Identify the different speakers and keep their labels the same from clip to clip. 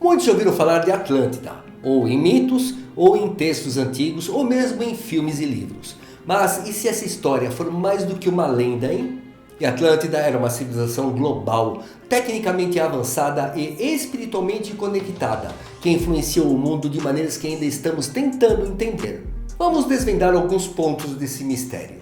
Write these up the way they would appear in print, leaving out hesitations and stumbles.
Speaker 1: Muitos já ouviram falar de Atlântida, ou em mitos, ou em textos antigos, ou mesmo em filmes e livros. Mas e se essa história for mais do que uma lenda, hein? E Atlântida era uma civilização global, tecnicamente avançada e espiritualmente conectada, que influenciou o mundo de maneiras que ainda estamos tentando entender. Vamos desvendar alguns pontos desse mistério.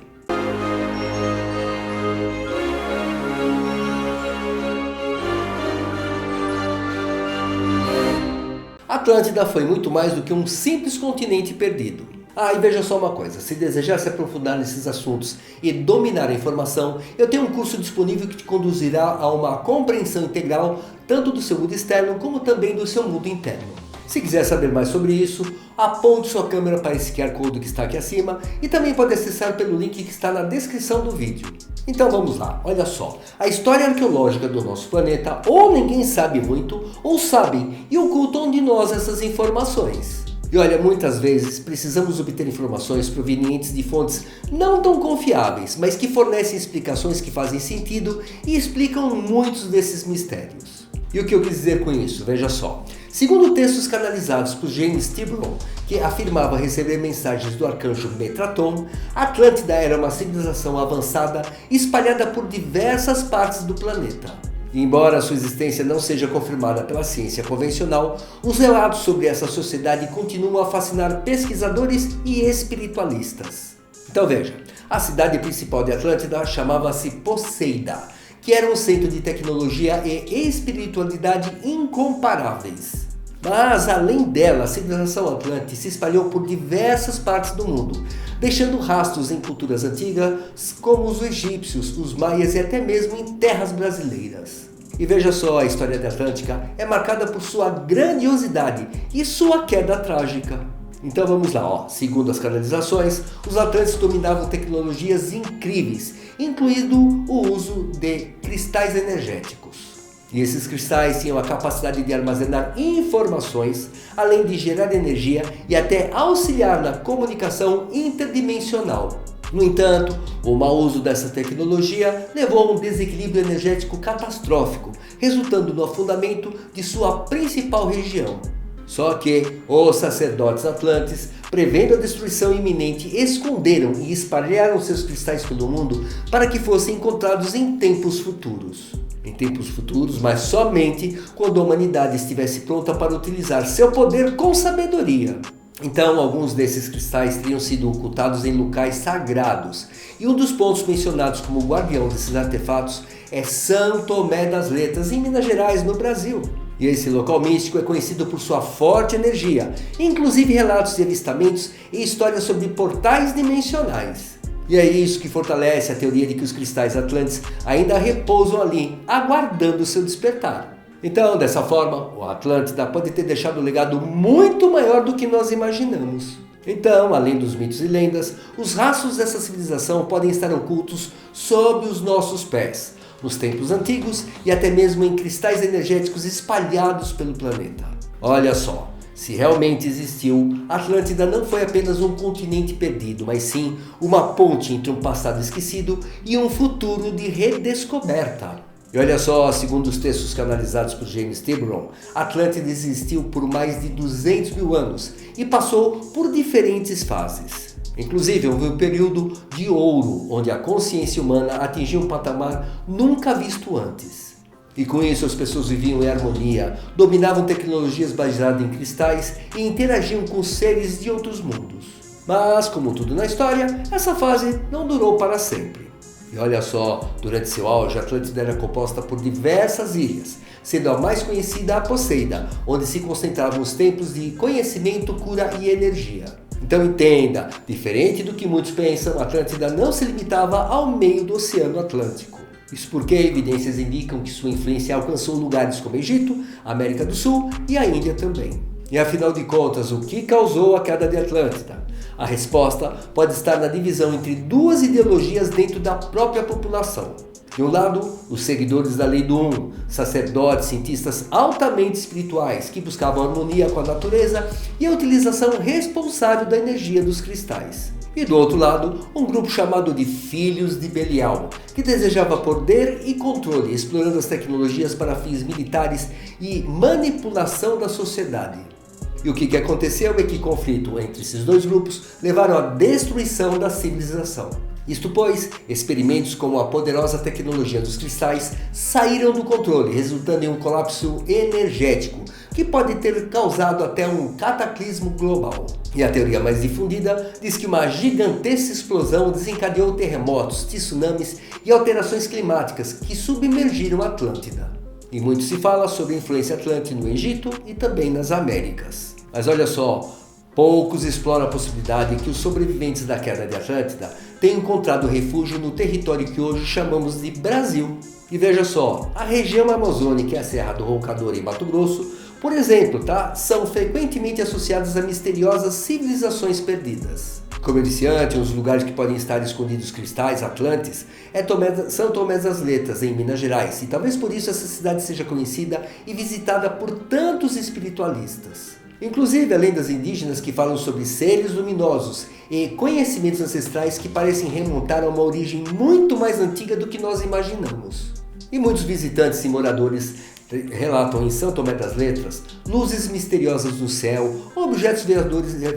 Speaker 1: Atlântida foi muito mais do que um simples continente perdido. E veja só uma coisa, se desejar se aprofundar nesses assuntos e dominar a informação, eu tenho um curso disponível que te conduzirá a uma compreensão integral tanto do seu mundo externo como também do seu mundo interno. Se quiser saber mais sobre isso, aponte sua câmera para esse QR Code que está aqui acima e também pode acessar pelo link que está na descrição do vídeo. Então vamos lá, olha só, a história arqueológica do nosso planeta ou ninguém sabe muito, ou sabem e ocultam de nós essas informações. E olha, muitas vezes precisamos obter informações provenientes de fontes não tão confiáveis, mas que fornecem explicações que fazem sentido e explicam muitos desses mistérios. E o que eu quis dizer com isso? Veja só. Segundo textos canalizados por James Tiburon, que afirmava receber mensagens do arcanjo Metatron, Atlântida era uma civilização avançada espalhada por diversas partes do planeta. E embora sua existência não seja confirmada pela ciência convencional, os relatos sobre essa sociedade continuam a fascinar pesquisadores e espiritualistas. Então veja, a cidade principal de Atlântida chamava-se Poseida, que era um centro de tecnologia e espiritualidade incomparáveis. Mas além dela, a civilização Atlante se espalhou por diversas partes do mundo, deixando rastros em culturas antigas como os egípcios, os maias e até mesmo em terras brasileiras. E veja só, a história de Atlântica é marcada por sua grandiosidade e sua queda trágica. Então vamos lá, segundo as canalizações, os Atlantes dominavam tecnologias incríveis, incluindo o uso de cristais energéticos. E esses cristais tinham a capacidade de armazenar informações, além de gerar energia e até auxiliar na comunicação interdimensional. No entanto, o mau uso dessa tecnologia levou a um desequilíbrio energético catastrófico, resultando no afundamento de sua principal região. Só que os sacerdotes atlantes, prevendo a destruição iminente, esconderam e espalharam seus cristais pelo mundo para que fossem encontrados em tempos futuros. Em tempos futuros, mas somente quando a humanidade estivesse pronta para utilizar seu poder com sabedoria. Então, alguns desses cristais teriam sido ocultados em locais sagrados, e um dos pontos mencionados como guardião desses artefatos é São Tomé das Letras, em Minas Gerais, no Brasil. E esse local místico é conhecido por sua forte energia, inclusive relatos de avistamentos e histórias sobre portais dimensionais. E é isso que fortalece a teoria de que os cristais atlantes ainda repousam ali, aguardando seu despertar. Então, dessa forma, o Atlântida pode ter deixado um legado muito maior do que nós imaginamos. Então, além dos mitos e lendas, os rastros dessa civilização podem estar ocultos sob os nossos pés, nos templos antigos e até mesmo em cristais energéticos espalhados pelo planeta. Olha só, se realmente existiu, Atlântida não foi apenas um continente perdido, mas sim uma ponte entre um passado esquecido e um futuro de redescoberta. E olha só, segundo os textos canalizados por James Tiburon, Atlântida existiu por mais de 200 mil anos e passou por diferentes fases. Inclusive, houve um período de ouro, onde a consciência humana atingiu um patamar nunca visto antes. E com isso as pessoas viviam em harmonia, dominavam tecnologias baseadas em cristais e interagiam com seres de outros mundos. Mas, como tudo na história, essa fase não durou para sempre. E olha só, durante seu auge, a Atlântida era composta por diversas ilhas, sendo a mais conhecida a Poseida, onde se concentravam os templos de conhecimento, cura e energia. Então entenda, diferente do que muitos pensam, a Atlântida não se limitava ao meio do Oceano Atlântico. Isso porque evidências indicam que sua influência alcançou lugares como Egito, América do Sul e a Índia também. E afinal de contas, o que causou a queda de Atlântida? A resposta pode estar na divisão entre duas ideologias dentro da própria população. De um lado, os seguidores da Lei do Um, sacerdotes, cientistas altamente espirituais que buscavam harmonia com a natureza e a utilização responsável da energia dos cristais. E do outro lado, um grupo chamado de Filhos de Belial, que desejava poder e controle, explorando as tecnologias para fins militares e manipulação da sociedade. E o que aconteceu é que o conflito entre esses dois grupos levaram à destruição da civilização. Isto pois, experimentos com a poderosa tecnologia dos cristais saíram do controle, resultando em um colapso energético, que pode ter causado até um cataclismo global. E a teoria mais difundida diz que uma gigantesca explosão desencadeou terremotos, tsunamis e alterações climáticas que submergiram a Atlântida. E muito se fala sobre a influência atlântica no Egito e também nas Américas. Mas olha só, poucos exploram a possibilidade que os sobreviventes da queda de Atlântida tenham encontrado refúgio no território que hoje chamamos de Brasil. E veja só, a região amazônica e a Serra do Roncador em Mato Grosso, por exemplo, são frequentemente associadas a misteriosas civilizações perdidas. Como eu disse antes, os lugares que podem estar escondidos cristais atlantes São Tomé das Letras, em Minas Gerais, e talvez por isso essa cidade seja conhecida e visitada por tantos espiritualistas. Inclusive, há lendas indígenas que falam sobre seres luminosos e conhecimentos ancestrais que parecem remontar a uma origem muito mais antiga do que nós imaginamos. E muitos visitantes e moradores relatam em São Tomé das Letras luzes misteriosas no céu, objetos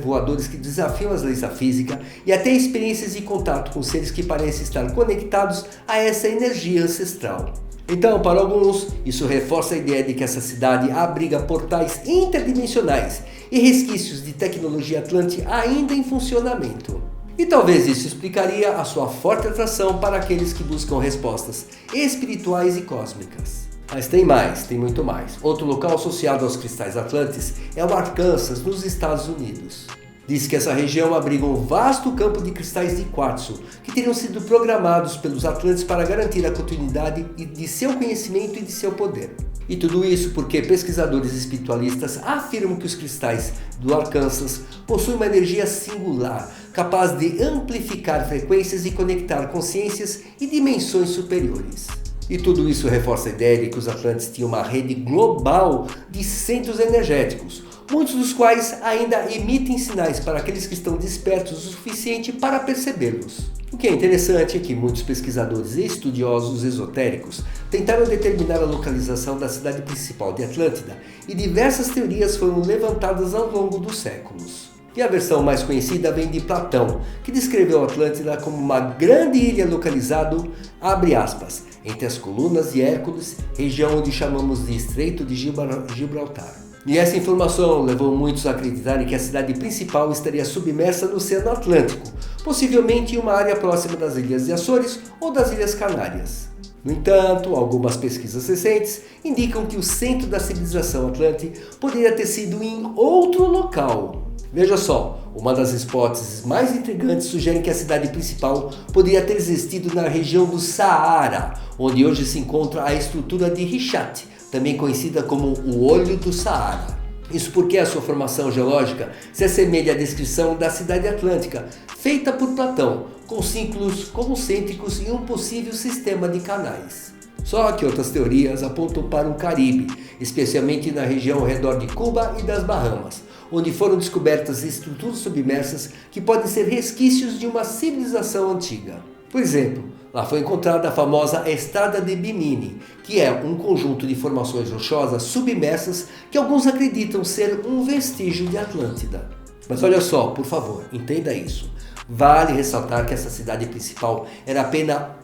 Speaker 1: voadores que desafiam as leis da física e até experiências de contato com seres que parecem estar conectados a essa energia ancestral. Então, para alguns, isso reforça a ideia de que essa cidade abriga portais interdimensionais e resquícios de tecnologia atlante ainda em funcionamento. E talvez isso explicaria a sua forte atração para aqueles que buscam respostas espirituais e cósmicas. Mas tem mais, tem muito mais. Outro local associado aos cristais atlantes é o Arkansas, nos Estados Unidos. Diz que essa região abriga um vasto campo de cristais de quartzo que teriam sido programados pelos atlantes para garantir a continuidade de seu conhecimento e de seu poder. E tudo isso porque pesquisadores espiritualistas afirmam que os cristais do Arkansas possuem uma energia singular, capaz de amplificar frequências e conectar consciências e dimensões superiores. E tudo isso reforça a ideia de que os atlantes tinham uma rede global de centros energéticos, muitos dos quais ainda emitem sinais para aqueles que estão despertos o suficiente para percebê-los. O que é interessante é que muitos pesquisadores e estudiosos esotéricos tentaram determinar a localização da cidade principal de Atlântida e diversas teorias foram levantadas ao longo dos séculos. E a versão mais conhecida vem de Platão, que descreveu Atlântida como uma grande ilha localizada, abre aspas, entre as colunas de Hércules, região onde chamamos de Estreito de Gibraltar. E essa informação levou muitos a acreditarem que a cidade principal estaria submersa no Oceano Atlântico, possivelmente em uma área próxima das Ilhas de Açores ou das Ilhas Canárias. No entanto, algumas pesquisas recentes indicam que o centro da civilização atlante poderia ter sido em outro local. Veja só, uma das hipóteses mais intrigantes sugere que a cidade principal poderia ter existido na região do Saara, onde hoje se encontra a estrutura de Richat, também conhecida como o Olho do Saara. Isso porque a sua formação geológica se assemelha à descrição da cidade atlântica, feita por Platão, com ciclos concêntricos e um possível sistema de canais. Só que outras teorias apontam para o Caribe, especialmente na região ao redor de Cuba e das Bahamas, onde foram descobertas estruturas submersas que podem ser resquícios de uma civilização antiga. Por exemplo, lá foi encontrada a famosa Estrada de Bimini, que é um conjunto de formações rochosas submersas que alguns acreditam ser um vestígio de Atlântida. Mas olha só, por favor, entenda isso. Vale ressaltar que essa cidade principal era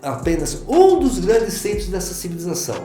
Speaker 1: apenas um dos grandes centros dessa civilização,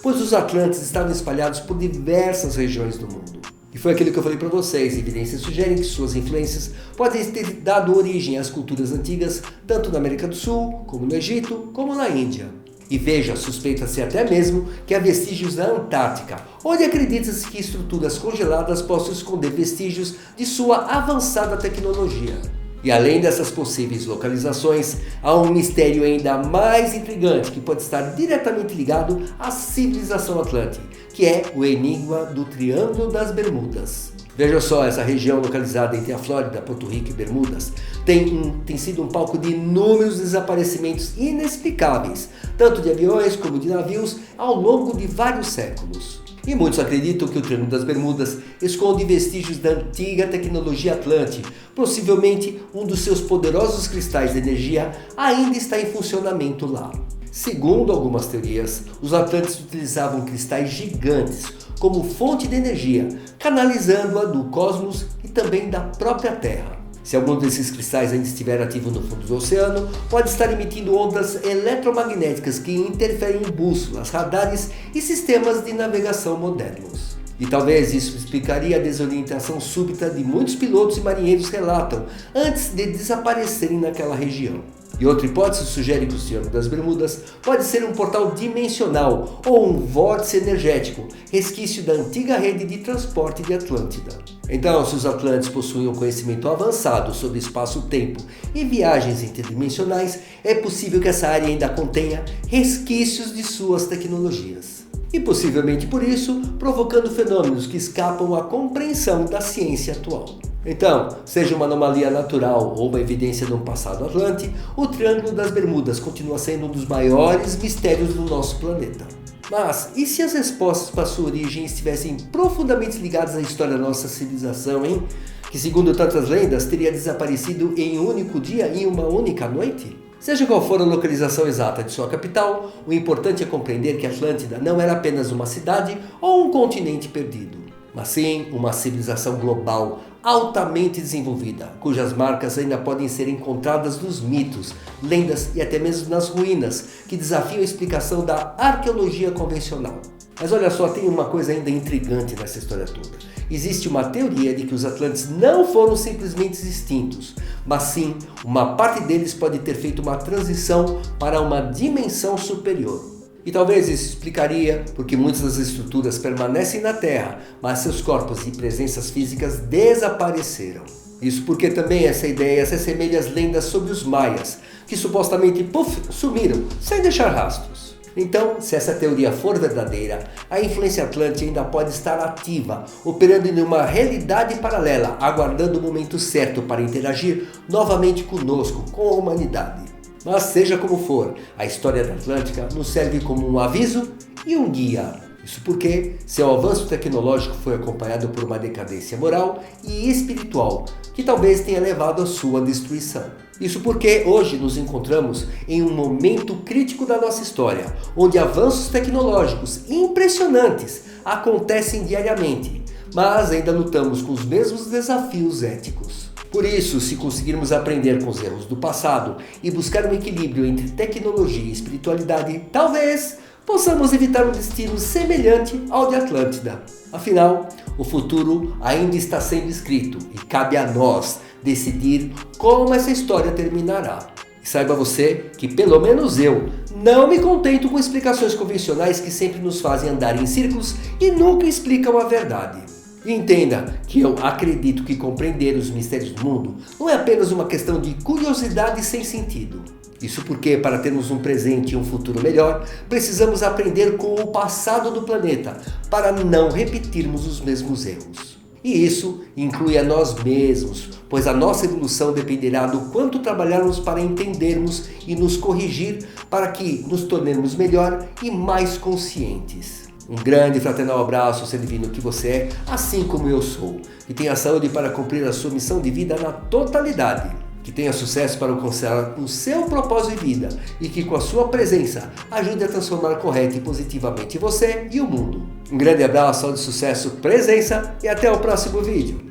Speaker 1: pois os atlantes estavam espalhados por diversas regiões do mundo. E foi aquilo que eu falei para vocês, evidências sugerem que suas influências podem ter dado origem às culturas antigas, tanto na América do Sul, como no Egito, como na Índia. E veja, suspeita-se até mesmo que há vestígios na Antártica, onde acredita-se que estruturas congeladas possam esconder vestígios de sua avançada tecnologia. E além dessas possíveis localizações, há um mistério ainda mais intrigante que pode estar diretamente ligado à civilização atlântica, que é o enigma do Triângulo das Bermudas. Veja só, essa região localizada entre a Flórida, Porto Rico e Bermudas tem sido um palco de inúmeros desaparecimentos inexplicáveis, tanto de aviões como de navios, ao longo de vários séculos. E muitos acreditam que o Triângulo das Bermudas esconde vestígios da antiga tecnologia Atlante. Possivelmente um dos seus poderosos cristais de energia ainda está em funcionamento lá. Segundo algumas teorias, os atlantes utilizavam cristais gigantes como fonte de energia, canalizando-a do cosmos e também da própria Terra. Se algum desses cristais ainda estiver ativo no fundo do oceano, pode estar emitindo ondas eletromagnéticas que interferem em bússolas, radares e sistemas de navegação modernos. E talvez isso explicaria a desorientação súbita de muitos pilotos e marinheiros relatam antes de desaparecerem naquela região. E outra hipótese sugere que o Triângulo das Bermudas pode ser um portal dimensional ou um vórtice energético, resquício da antiga rede de transporte de Atlântida. Então, se os Atlantes possuem um conhecimento avançado sobre espaço-tempo e viagens interdimensionais, é possível que essa área ainda contenha resquícios de suas tecnologias. E possivelmente por isso, provocando fenômenos que escapam à compreensão da ciência atual. Então, seja uma anomalia natural ou uma evidência de um passado atlante, o Triângulo das Bermudas continua sendo um dos maiores mistérios do nosso planeta. Mas, e se as respostas para sua origem estivessem profundamente ligadas à história da nossa civilização, hein? Que, segundo tantas lendas, teria desaparecido em um único dia e em uma única noite? Seja qual for a localização exata de sua capital, o importante é compreender que Atlântida não era apenas uma cidade ou um continente perdido, mas sim uma civilização global altamente desenvolvida, cujas marcas ainda podem ser encontradas nos mitos, lendas e até mesmo nas ruínas, que desafiam a explicação da arqueologia convencional. Mas olha só, tem uma coisa ainda intrigante nessa história toda. Existe uma teoria de que os Atlantes não foram simplesmente extintos, mas sim uma parte deles pode ter feito uma transição para uma dimensão superior. E talvez isso explicaria porque muitas das estruturas permanecem na Terra, mas seus corpos e presenças físicas desapareceram. Isso porque também essa ideia se assemelha às lendas sobre os maias, que supostamente sumiram, sem deixar rastros. Então, se essa teoria for verdadeira, a influência atlântica ainda pode estar ativa, operando em uma realidade paralela, aguardando o momento certo para interagir novamente conosco, com a humanidade. Mas seja como for, a história da Atlântica nos serve como um aviso e um guia. Isso porque seu avanço tecnológico foi acompanhado por uma decadência moral e espiritual, que talvez tenha levado à sua destruição. Isso porque hoje nos encontramos em um momento crítico da nossa história, onde avanços tecnológicos impressionantes acontecem diariamente, mas ainda lutamos com os mesmos desafios éticos. Por isso, se conseguirmos aprender com os erros do passado e buscar um equilíbrio entre tecnologia e espiritualidade, talvez possamos evitar um destino semelhante ao de Atlântida. Afinal, o futuro ainda está sendo escrito e cabe a nós decidir como essa história terminará. E saiba você que, pelo menos eu, não me contento com explicações convencionais que sempre nos fazem andar em círculos e nunca explicam a verdade. E entenda que eu acredito que compreender os mistérios do mundo não é apenas uma questão de curiosidade sem sentido. Isso porque, para termos um presente e um futuro melhor, precisamos aprender com o passado do planeta para não repetirmos os mesmos erros. E isso inclui a nós mesmos, pois a nossa evolução dependerá do quanto trabalharmos para entendermos e nos corrigir para que nos tornemos melhor e mais conscientes. Um grande e fraternal abraço, ser divino que você é, assim como eu sou. Que tenha saúde para cumprir a sua missão de vida na totalidade. Que tenha sucesso para alcançar o seu propósito de vida e que com a sua presença ajude a transformar correta e positivamente você e o mundo. Um grande abraço, saúde, sucesso, presença e até o próximo vídeo.